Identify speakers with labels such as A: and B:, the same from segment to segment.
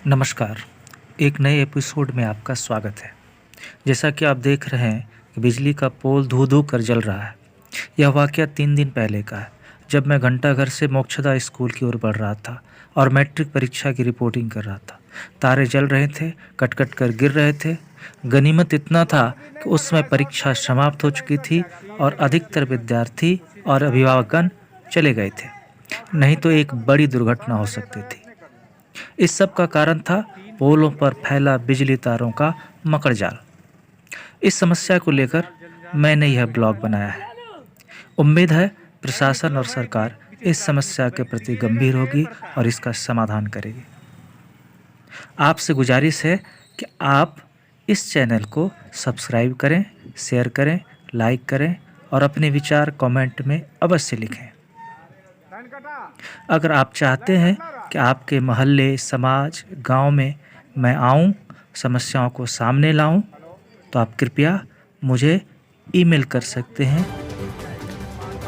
A: नमस्कार। एक नए एपिसोड में आपका स्वागत है। जैसा कि आप देख रहे हैं कि बिजली का पोल धू-धू कर जल रहा है। यह वाक़या 3 दिन पहले का है, जब मैं घंटाघर से मोक्षदा स्कूल की ओर बढ़ रहा था और मैट्रिक परीक्षा की रिपोर्टिंग कर रहा था। तारे जल रहे थे, कट-कट कर गिर रहे थे। गनीमत इतना था कि उस समय परीक्षा समाप्त हो चुकी थी और अधिकतर विद्यार्थी और अभिभावकगण चले गए थे। नहीं तो एक बड़ी दुर्घटना हो सकती थी। इस सब का कारण था पोलों पर फैला बिजली तारों का मकड़ जाल। इस समस्या को लेकर मैंने यह ब्लॉग बनाया है। उम्मीद है प्रशासन और सरकार इस समस्या के प्रति गंभीर होगी और इसका समाधान करेगी। आपसे गुजारिश है कि आप इस चैनल को सब्सक्राइब करें, शेयर करें, लाइक करें और अपने विचार कमेंट में अवश्य लिखें। अगर आप चाहते हैं कि आपके मोहल्ले, समाज, गांव में मैं आऊं, समस्याओं को सामने लाऊं, तो आप कृपया मुझे ईमेल कर सकते हैं।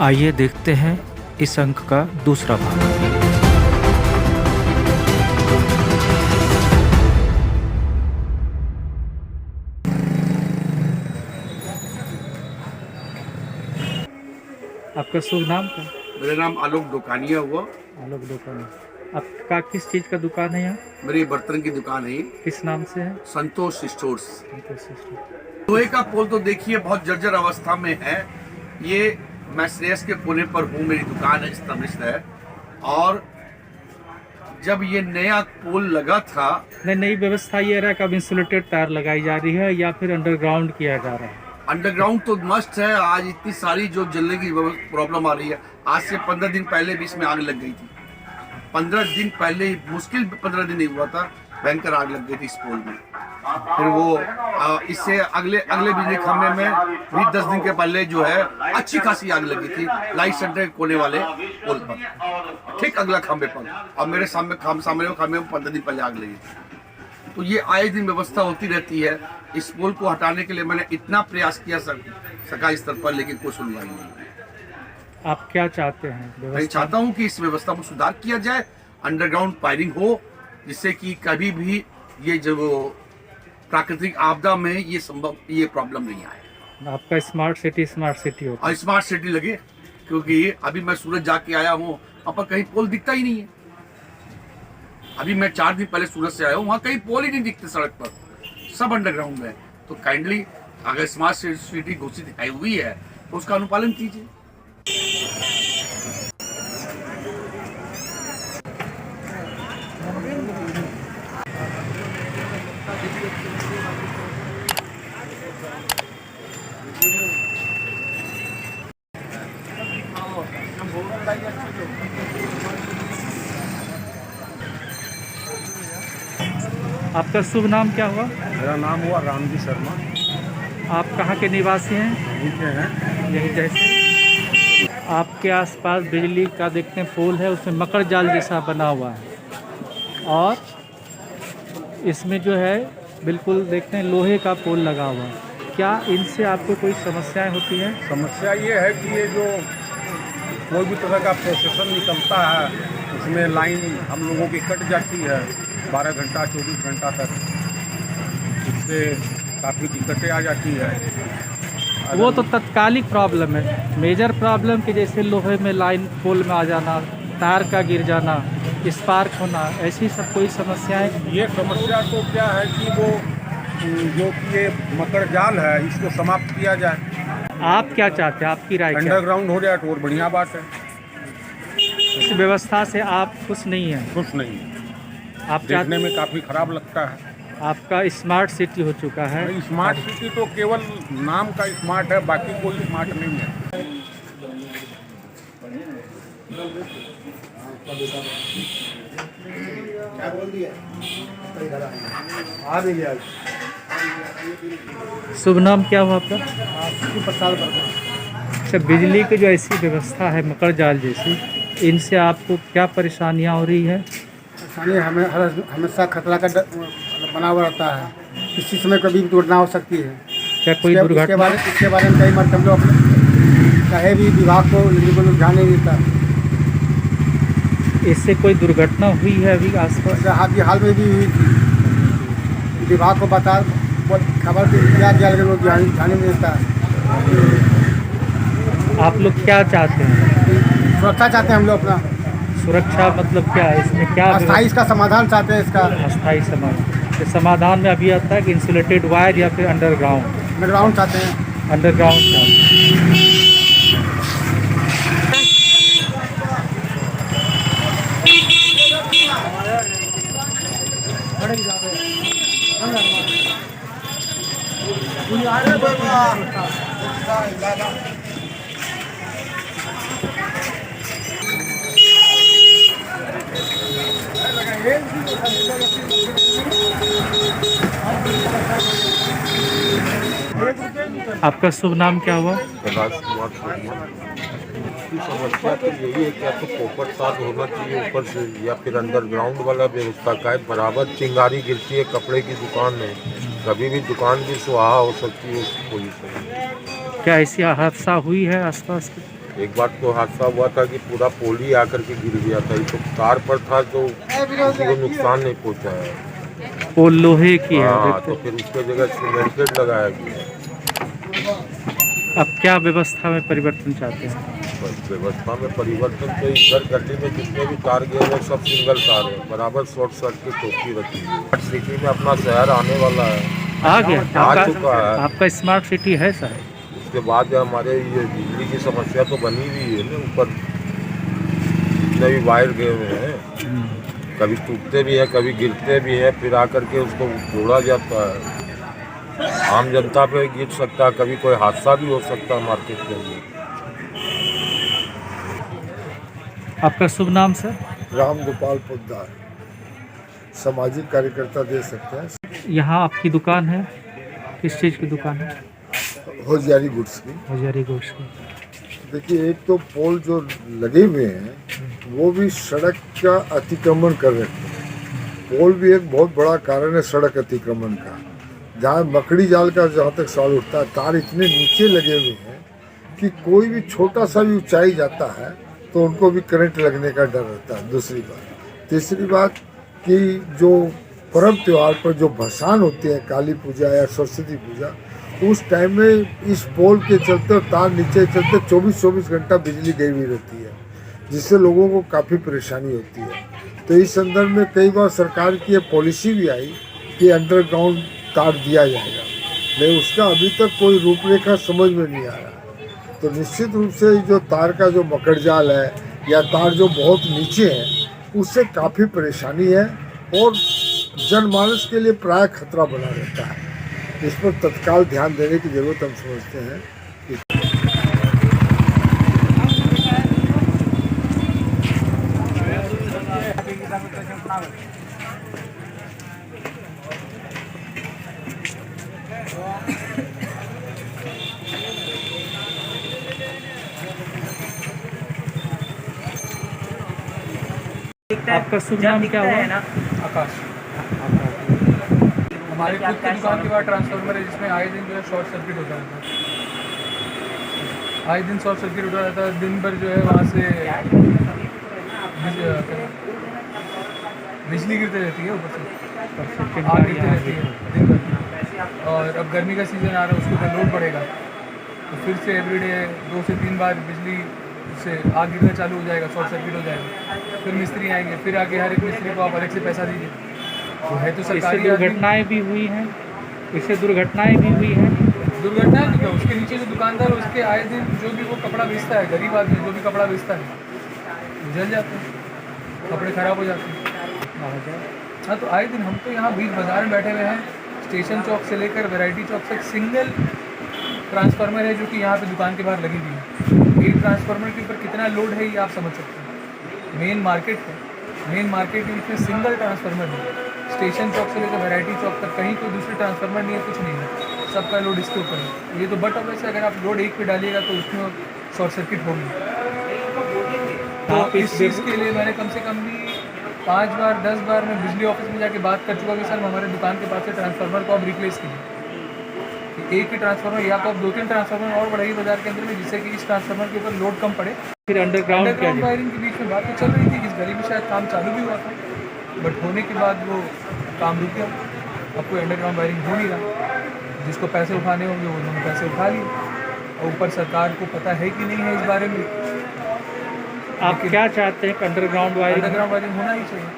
A: आइए देखते हैं इस अंक का दूसरा भाग। आपका शुभ नाम क्या?
B: मेरा नाम आलोक दुकानिया हुआ।
A: आलोक दुकान। आपका किस चीज़ का दुकान है यहाँ?
B: मेरी बर्तन की दुकान है।
A: किस नाम से है?
B: संतोष स्टोर्स। लोहे का पोल तो देखिए बहुत जर्जर अवस्था में है। ये मैं श्रेयस के कोने पर हूँ, मेरी दुकान है, स्टैब्लिश्ड है। और जब ये नया पोल लगा था,
A: नई व्यवस्था ये रहा कि अब इंसुलेटेड तार लगाई जा रही है या फिर अंडरग्राउंड किया जा रहा है?
B: अंडरग्राउंड तो मस्ट है। आज इतनी सारी जो जलने की प्रॉब्लम आ रही है, आज से 15 दिन पहले भी इसमें आग लग गई थी। 15 दिन पहले, मुश्किल 15 दिन नहीं हुआ था, भयंकर आग लग गई थी इस पोल में। फिर वो इससे अगले बिजली खंभे में भी 10 दिन के पहले जो है अच्छी खासी आग लगी थी, लाइट सेंटर कोने वाले पोल पर, ठीक अगला खंभे पर। और मेरे सामने खंभे में 15 दिन पहले आग लगी थी। तो ये आए दिन व्यवस्था होती रहती है। इस पोल को हटाने के लिए मैंने इतना प्रयास किया सरकारी स्तर पर, लेकिन कोई सुनवाई नहीं।
A: आप क्या चाहते हैं?
B: मैं चाहता हूं कि इस व्यवस्था को सुधार किया जाए, अंडरग्राउंड फायरिंग हो, जिससे कि कभी भी ये जो प्राकृतिक आपदा में ये प्रॉब्लम नहीं आए।
A: आपका स्मार्ट सिटी हो
B: और स्मार्ट सिटी लगे, क्योंकि अभी मैं सूरत जाके आया हूँ, वहाँ पर कहीं पोल दिखता ही नहीं है। अभी मैं 4 दिन पहले सूरत से आया हूँ, वहाँ कहीं पोल ही नहीं दिखते सड़क पर, सब अंडरग्राउंड है। तो काइंडली अगर स्मार्ट सिटी घोषित हुई है तो उसका अनुपालन कीजिए।
A: आपका शुभ नाम क्या हुआ?
C: मेरा नाम हुआ रामजी शर्मा।
A: आप कहाँ के निवासी हैं?
C: यहीं के हैं।
A: यही जैसे आपके आसपास बिजली का देखते हैं पोल है, उसमें मकड़ जाल जैसा बना हुआ है और इसमें जो है बिल्कुल देखते हैं लोहे का पोल लगा हुआ है। क्या इनसे आपको कोई समस्याएं होती हैं?
C: समस्या ये है कि ये जो कोई भी तरह का प्रोसेसर निकलता है, उसमें लाइन हम लोगों की कट जाती है 12 घंटा 24 घंटा तक। इससे काफ़ी दिक्कतें आ जाती है।
A: वो तो तत्कालिक प्रॉब्लम है। मेजर प्रॉब्लम कि जैसे लोहे में लाइन पोल में आ जाना, तार का गिर जाना, स्पार्क होना, ऐसी सब कोई समस्याएं?
C: ये समस्या तो क्या है कि वो जो कि ये मकड़ जाल है, इसको समाप्त किया जाए।
A: आप क्या चाहते हैं? आपकी राय क्या?
C: अंडरग्राउंड हो जाए तो और बढ़िया बात है।
A: इस व्यवस्था से आप खुश नहीं हैं?
C: कुछ नहीं,
A: आप
C: देखने में काफ़ी खराब लगता है।
A: आपका स्मार्ट सिटी हो चुका है।
C: स्मार्ट सिटी तो केवल नाम का स्मार्ट है, बाकी कोई स्मार्ट नहीं है।
A: शुभ नाम क्या हुआ आपका?
C: प्रसाद।
A: अच्छा, बिजली की जो ऐसी व्यवस्था है मकड़ जाल जैसी, इनसे आपको क्या परेशानियां हो रही है?
D: हमें हमेशा खतरा का बना हुआ रहता है। किसी समय कभी भी दुर्घटना हो सकती है।
A: क्या कोई दुर्घटना?
D: इसके बारे में कई मरतबा हम लोग चाहे भी विभाग को ध्यान नहीं देता।
A: इससे कोई दुर्घटना हुई है अभी आसपास?
D: जैसे हाल में भी हुई थी, विभाग को खबर दिया गया लेकिन वो ध्यान नहीं देता है।
A: आप लोग क्या चाहते हैं?
D: सुरक्षा चाहते हैं हम लोग अपना,
A: सुरक्षा मतलब क्या है, इसमें क्या
D: अस्थायी इसका समाधान चाहते हैं इसका।
A: अस्थायी समाधान? इस समाधान में अभी आता है कि इंसुलेटेड वायर या फिर अंडरग्राउंड?
D: अंडरग्राउंड चाहते हैं।
A: अंडरग्राउंड चाहते हैं। आपका शुभ नाम क्या हुआ?
C: कैलाश कुमार शर्मा। इसकी समस्या तो यही है कि या तो पोपट साथ होना चाहिए ऊपर से, या फिर अंडरग्राउंड वाला व्यवस्था का है। बराबर चिंगारी गिरती है कपड़े की दुकान में, कभी भी दुकान भी सुहा हो सकती है उसकी पोजीशन।
A: क्या ऐसी हादसा हुई है आसपास?
C: एक बार तो हादसा हुआ था कि पूरा पोल ही आकर के गिर गया था। ये तो तार पर था तो किसी को नुकसान नहीं पहुंचा है।
A: पोल लोहे की है।
C: हाँ, तो फिर उसके जगह सीमेंटेड लगाया गया।
A: अब क्या व्यवस्था में परिवर्तन चाहते हैं?
C: बस व्यवस्था में परिवर्तन तो इधर गली में जितने भी तार गए हैं सब सिंगल तार है, बराबर शॉर्ट सर्किट टोपी रखी है। स्मार्ट सिटी में अपना शहर आने वाला है,
A: आ गया
C: आ चुका है।
A: आपका स्मार्ट सिटी है सर?
C: उसके बाद हमारे ये बिजली की समस्या तो बनी हुई है ना, ऊपर जितने भी वायर गए हुए हैं कभी टूटते भी हैं कभी गिरते भी हैं, फिर आकर के उसको जोड़ा जाता है। आम जनता पे गिर सकता है, कभी कोई हादसा भी हो सकता है मार्केट के लिए।
A: आपका शुभ नाम सर?
E: राम गोपाल पोद्दार, सामाजिक कार्यकर्ता दे सकते हैं।
A: यहाँ आपकी दुकान है, किस चीज़ की दुकान है?
E: होशियारी गुड्स की।
A: हजारी गोश्त की।
E: देखिए, एक तो पोल जो लगे हुए हैं वो भी सड़क का अतिक्रमण कर रहे हैं। पोल भी एक बहुत बड़ा कारण है सड़क अतिक्रमण का। जहाँ मकड़ी जाल का जहाँ तक सवाल उठता है, तार इतने नीचे लगे हुए हैं कि कोई भी छोटा सा भी ऊंचाई जाता है तो उनको भी करंट लगने का डर रहता है। दूसरी बात, तीसरी बात कि जो पर्व त्यौहार पर जो भसान होते हैं, काली पूजा या सरस्वती पूजा, उस टाइम में इस पोल के चलते और तार नीचे चलते 24-24 घंटा बिजली गई हुई रहती है, जिससे लोगों को काफ़ी परेशानी होती है। तो इस संदर्भ में कई बार सरकार की ये पॉलिसी भी आई कि अंडरग्राउंड तार दिया जाएगा, लेकिन उसका अभी तक कोई रूपरेखा समझ में नहीं आ रहा। तो निश्चित रूप से जो तार का जो मकड़जाल है या तार जो बहुत नीचे है, उससे काफ़ी परेशानी है और जनमानस के लिए प्राय खतरा बना रहता है। इस पर तत्काल ध्यान देने की जरूरत हम समझते हैं।
A: आपका शुभ नाम क्या हुआ?
F: आकाश। हमारे खुद की दुकान के बाद ट्रांसफार्मर है जिसमें आए दिन जो है शॉर्ट सर्किट होता रहता है। आए दिन शॉर्ट सर्किट होता रहता है। दिन भर जो है वहाँ से बिजली गिरती रहती है, ऊपर से आग गिरती रहती है दिन भर। और अब गर्मी का सीज़न आ रहा है, उसके ऊपर लोड पड़ेगा तो फिर से एवरीडे 2 से 3 बार बिजली से आग गिरना चालू हो जाएगा, शॉर्ट सर्किट हो जाएगा। फिर मिस्त्री आएंगे, फिर आके हर एक मिस्त्री को आप अलग से पैसा दीजिए। तो है तो
A: इससे
F: सरकारी
A: दुर्घटनाएं भी हुई हैं? इससे दुर्घटनाएं भी हुई हैं?
F: दुर्घटना है क्या? उसके नीचे जो दुकानदार है उसके आए दिन जो भी वो कपड़ा बेचता है, गरीब आदमी जो भी कपड़ा बेचता है वो जल जाते हैं, कपड़े खराब हो जाते हैं। हाँ, तो आए दिन हम तो यहाँ बीच बाजार में बैठे हुए हैं। स्टेशन चौक से लेकर वैरायटी चौक तक सिंगल ट्रांसफार्मर है जो कि यहाँ पे दुकान के बाहर लगी हुई है। एक ट्रांसफार्मर के ऊपर कितना लोड है ये आप समझ सकते हैं। मेन मार्केट है, मेन मार्केट के बीच में सिंगल ट्रांसफार्मर है। स्टेशन चौक से लेकर वैरायटी चौक तक कहीं कोई दूसरी ट्रांसफार्मर नहीं है, कुछ नहीं है, सबका लोड इसके ऊपर है। ये तो बट ऑब्वियस है, अगर आप लोड एक पे डालिएगा तो उसमें शॉर्ट सर्किट होगी। तो इस चीज़ के लिए मैंने कम से कम भी 5 बार 10 बार मैं बिजली ऑफिस में जाके बात कर चुका कि सर हमारे दुकान के पास से ट्रांसफार्मर को आप रिप्लेस कीजिए। एक ही ट्रांसफार्मर या तो आप 2-3 ट्रांसफार्मर और बढ़ाइए बाजार के अंदर में, जिससे कि इस ट्रांसफार्मर के ऊपर लोड कम पड़े।
A: फिर अंडरग्राउंड
F: वायरिंग के बीच में बात तो चल रही थी, इस गली में शायद काम चालू भी हुआ था, बट होने के बाद वो काम रुक गया। अब कोई अंडरग्राउंड वायरिंग हो नहीं रहा। जिसको पैसे उठाने होंगे वो उन्होंने पैसे उठा लिए, और ऊपर सरकार को पता है कि नहीं है इस बारे में।
A: आप क्या चाहते हैं कि अंडरग्राउंड वायरिंग
F: होना ही चाहिए।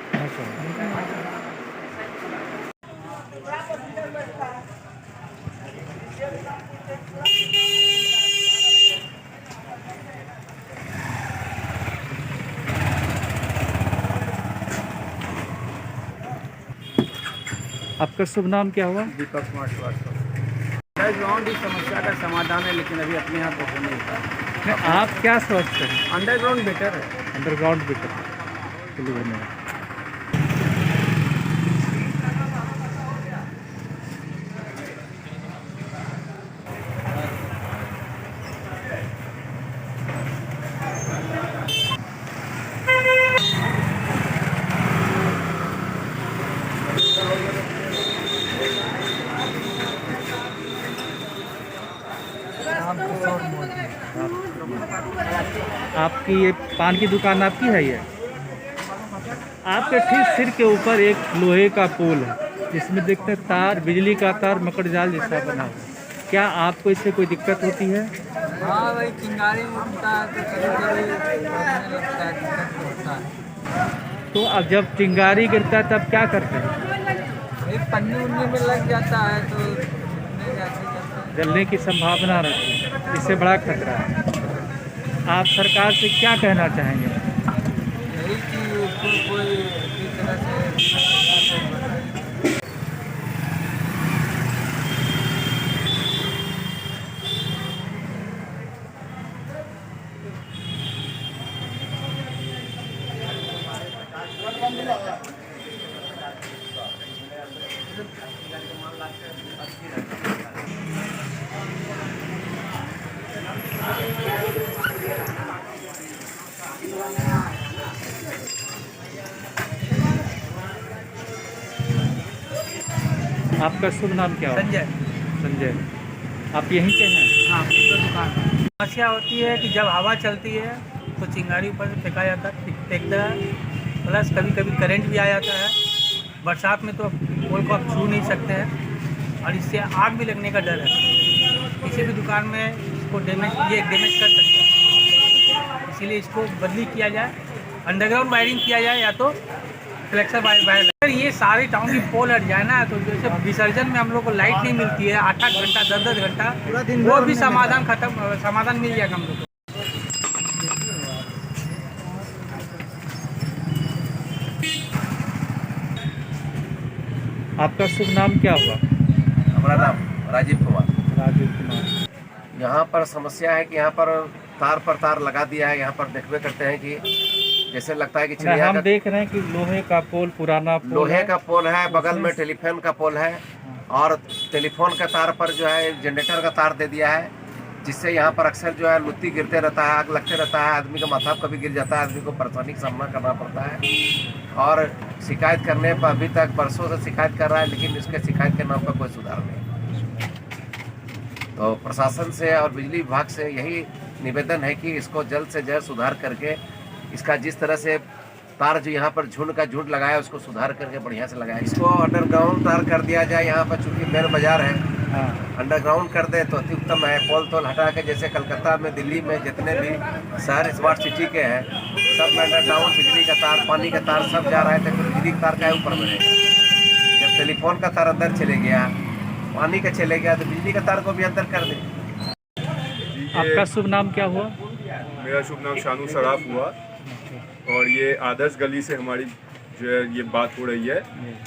A: आपका शुभ नाम क्या हुआ?
G: दीपक कुमार श्रीवास्तव। अंडरग्राउंड ही समस्या का समाधान है, लेकिन अभी अपने यहाँ तो हो नहीं पाया।
A: आप क्या सोचते हैं?
G: अंडरग्राउंड बेटर है।
A: Underground better. चलिए, धन्यवाद। आपकी ये पान की दुकान आपकी है? ये आपके ठीक सिर के ऊपर एक लोहे का पोल है, जिसमें देखते हैं तार, बिजली का तार मकड़ जाल जैसा बना हुआ। क्या आपको इससे कोई दिक्कत होती है?
G: हाँ भाई, चिंगारी उठता है तो कभी कभी लगता है, दिक्कत होता है।
A: तो अब जब चिंगारी गिरता है तब क्या करते हैं?
G: एक पन्नी उन्नी में लग जाता है तो नहीं जाते जाता है।
A: जलने की संभावना रहती है, इससे बड़ा खतरा है। आप सरकार से क्या कहना चाहेंगे?
G: यही कि उसको कोई इसी तरह से
A: आपका शुभ नाम क्या है?
G: संजय।
A: संजय। आप यहीं के हैं?
G: हाँ, दुकान। समस्या होती है कि जब हवा चलती है तो चिंगारी ऊपर से फेंका जाता है, फेंकता है, प्लस कभी कभी करंट भी आ जाता है। बरसात में तो पोल को आप छू नहीं सकते हैं, और इससे आग भी लगने का डर है। किसी भी दुकान में इसको डैमेज कर सकते हैं, इसीलिए इसको बदली किया जाए, अंडरग्राउंड वायरिंग किया जाए, या तो फ्लेक्सर वायर। अगर ये सारे टाउन की पोल हट जाए ना, तो जैसे विसर्जन में हम लोग को लाइट नहीं मिलती है 8-8 घंटा 10-10 घंटा, वो भी समाधान मिल जाएगा हम लोग को।
A: आपका शुभ नाम क्या हुआ?
H: हमारा नाम राजीव कुमार।
A: राजीव कुमार।
H: यहाँ पर समस्या है कि यहाँ पर तार लगा दिया है। यहाँ पर देखते करते हैं कि जैसे लगता है कि चिड़िया
A: हम
H: का
A: देख रहे हैं कि लोहे का पोल, पुराना पोल
H: लोहे का पोल है, बगल में टेलीफोन का पोल है, और टेलीफोन का तार पर जो है जनरेटर का तार दे दिया है, जिससे यहाँ पर अक्सर जो है लुत्ती गिरते रहता है, आग लगते रहता है, आदमी का माथा कभी गिर जाता है, आदमी को परेशानी का सामना करना पड़ता है। और शिकायत करने पर अभी तक बरसों से शिकायत कर रहा है, लेकिन इसके शिकायत के नाम पर कोई सुधार नहीं। तो प्रशासन से और बिजली विभाग से यही निवेदन है कि इसको जल्द से जल्द सुधार करके, इसका जिस तरह से तार जो यहाँ पर झुंड का झुंड लगाया उसको सुधार करके बढ़िया से लगाया। इसको अंडरग्राउंड तार कर दिया जाए। यहाँ पर चूंकि मेन बाजार है, अंडरग्राउंड कर दे तो अति उत्तम है। पोल तोल हटा के, जैसे कलकत्ता में, दिल्ली में जितने भी शहर स्मार्ट सिटी के हैं, सब में अंडरग्राउंड बिजली का तार, पानी का तार सब जा रहा है। तो फिर बिजली का तार का ऊपर में रहेगा। जब टेलीफोन का तार अंदर चले गया, पानी का चले गया, तो बिजली का तार को भी अंदर कर दे।
A: आपका शुभ नाम क्या हुआ?
I: मेरा शुभ नाम शानू सराफ हुआ, और ये आदर्श गली से हमारी जो है ये बात हो रही है।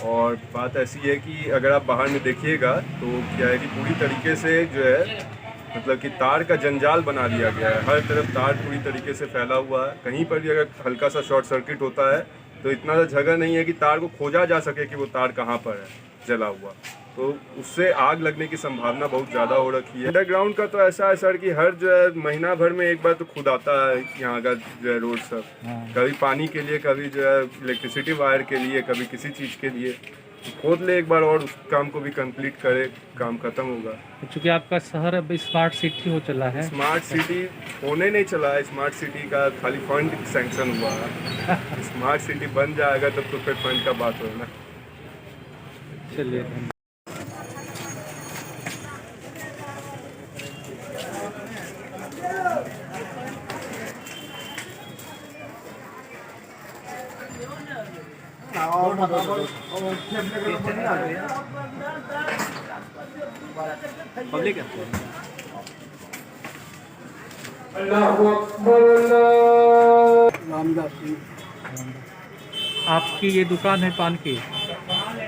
I: और बात ऐसी है कि अगर आप बाहर में देखिएगा तो क्या है कि पूरी तरीके से जो है मतलब कि तार का जंजाल बना दिया गया है। हर तरफ तार पूरी तरीके से फैला हुआ है। कहीं पर भी अगर हल्का सा शॉर्ट सर्किट होता है तो इतना सा जगह नहीं है कि तार को खोजा जा सके कि वो तार कहाँ पर है जला हुआ, तो उससे आग लगने की संभावना बहुत ज़्यादा हो रखी है। अंडरग्राउंड का तो ऐसा है सर कि हर जो है महीना भर में एक बार तो खुद आता है यहाँ का जो है रोड सब, कभी पानी के लिए, कभी जो है इलेक्ट्रिसिटी वायर के लिए, कभी किसी चीज़ के लिए। खोद ले एक बार और उस काम को भी कंप्लीट करे, काम खत्म होगा।
F: चूँकि आपका शहर अब स्मार्ट सिटी हो चला है।
I: स्मार्ट सिटी होने नहीं चला है, स्मार्ट सिटी का खाली फंड सैंक्शन हुआ है। स्मार्ट सिटी बन जाएगा तब तो फिर फंड का बात हो ना।
F: चलिए
H: पब्लिक
F: आपकी ये दुकान है पान की,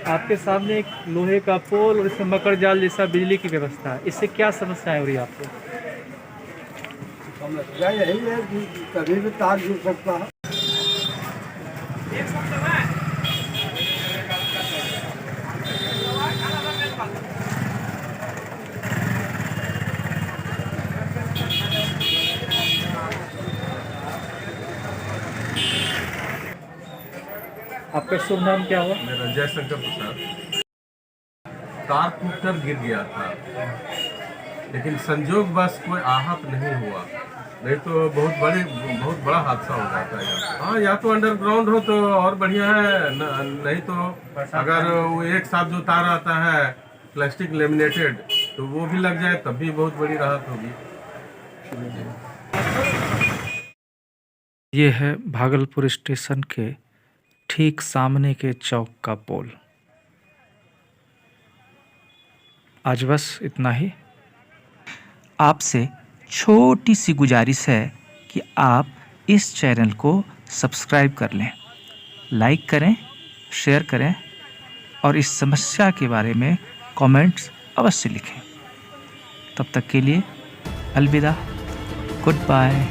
F: आपके सामने एक लोहे का पोल और इसमें मकर जाल जैसा बिजली की व्यवस्था है, इससे क्या समस्याएं हो रही है आपको?
D: समस्या यही है कि कभी भी तार गिर सकता है।
F: आपका शुभ नाम क्या हुआ?
J: मेरा जयशंकर प्रसाद। तार टूटकर गिर गया था, लेकिन संजोग बस कोई आहत नहीं हुआ, नहीं तो बहुत बड़ा हादसा हो जाता है। हाँ, या तो अंडरग्राउंड हो तो और बढ़िया है, नहीं तो अगर वो एक साथ जो तार आता है प्लास्टिक लेमिनेटेड, तो वो भी लग जाए तब भी बहुत बड़ी राहत होगी।
A: ये है भागलपुर स्टेशन के ठीक सामने के चौक का पोल। आज बस इतना ही। आपसे छोटी सी गुजारिश है कि आप इस चैनल को सब्सक्राइब कर लें, लाइक करें, शेयर करें और इस समस्या के बारे में कमेंट्स अवश्य लिखें। तब तक के लिए अलविदा, गुड बाय।